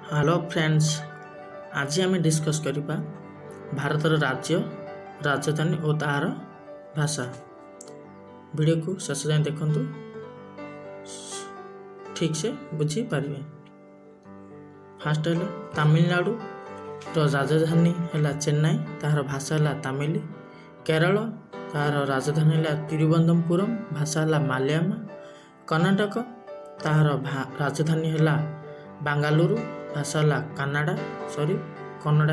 Hello friends, आज आम discuss करवा भारतर राज्य राजधानी और तार भाषा। वीडियो को शेष जाए देखु, ठीक से बुझी पारे। फास्ट है तमिलनाडु राजधानी है चेन्नई, तार भाषा है तमिल। केरल तार राजधानी है तिरुवनंतपुरम, भाषा है मलयालम। कर्नाटक तार राजधानी है बेंगलुरु, भाषा है कन्नड़ा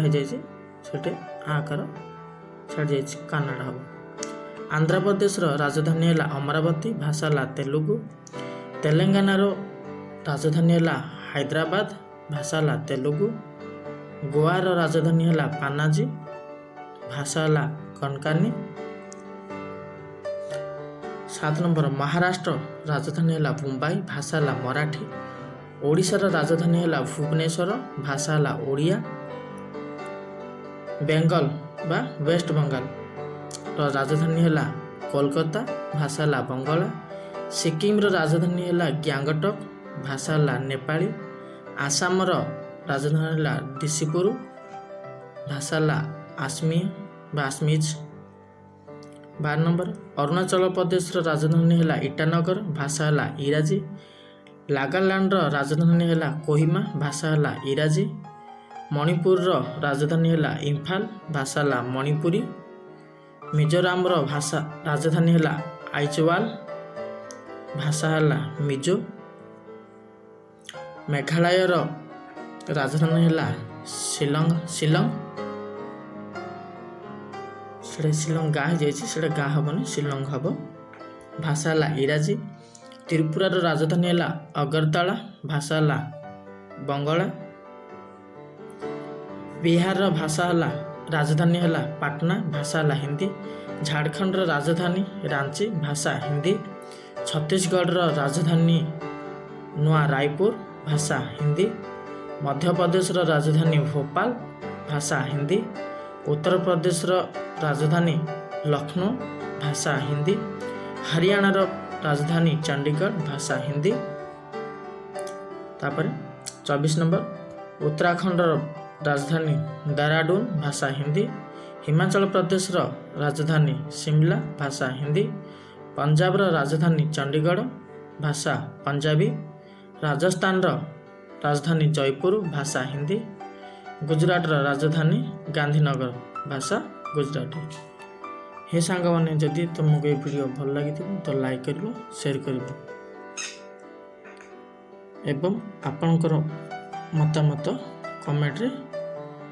हो जाए आकार छाड़ जा कन्नड़ा हम। आंध्र प्रदेश राजधानी है अमरावती, भाषा है तेलुगु। तेलंगाना राजधानी है हैदराबाद, भाषा है तेलुगु। गोवा राजधानी है पनाजी, भाषा है कोंकणी। 7 नंबर महाराष्ट्र राजधानी है मुंबई, भाषा है मराठी। ओडिशार राजधानी है भुवनेश्वर, भाषा है ओडिया। बेंगल बा वेस्ट बंगाल राजधानी है कोलकाता, भाषा है बंगाला। सिक्किम राजधानी है ग्यांगटक, भाषा है नेपाली। आसाम राजधानी है दिसपुर, भाषा है आसामीज। 12 नंबर अरुणाचल प्रदेश राजधानी है ईटानगर, भाषा है इराजी। नागालैंड राजधानी है कोहिमा, भाषा है इराजी। मणिपुर राजधानी है इम्फाल, भाषा है मणिपुरी। मिजोराम भाषा राजधानी है आइजवाल, भाषा है मिजो। मेघालय राजधानी है शिलंग गाँ हो गाँ हेनी शिलंग हम, भाषा है इराजी। त्रिपुरा राजधानी है अगरतला, भाषा है बंगला। बिहार भाषा है राजधानी है पटना, भाषा है हिंदी। झारखंड राजधानी रांची, भाषा हिंदी। छत्तीसगढ़ राजधानी नुआ रायपुर, भाषा हिंदी। मध्य प्रदेश राजधानी भोपाल, भाषा हिंदी। उत्तर प्रदेश राजधानी लखनऊ, भाषा हिंदी। हरियाणा राजधानी चंडीगढ़, भाषा हिंदी। तापर 24 नंबर उत्तराखंड राजधानी देहरादून, भाषा हिंदी। हिमाचल प्रदेश राजधानी शिमला, भाषा हिंदी। पंजाब राजधानी चंडीगढ़, भाषा पंजाबी। राजस्थान राजधानी जयपुर, भाषा हिंदी। गुजरात राजधानी गांधीनगर, भाषा गुजराती। हे सांग मैंने जदि तुमको ये वीडियो भल लगी तो लाइक कर, शेयर कर, एवं आपणकर मतामत कमेंट रे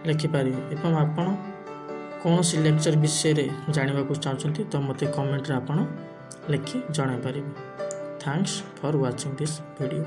लिखिपारे। एवं आपण कौन सी लेक्चर विषय जानवा चाहते तो मत कमेंट रे आपण लिखि जणाई पारे। Thanks for watching this video.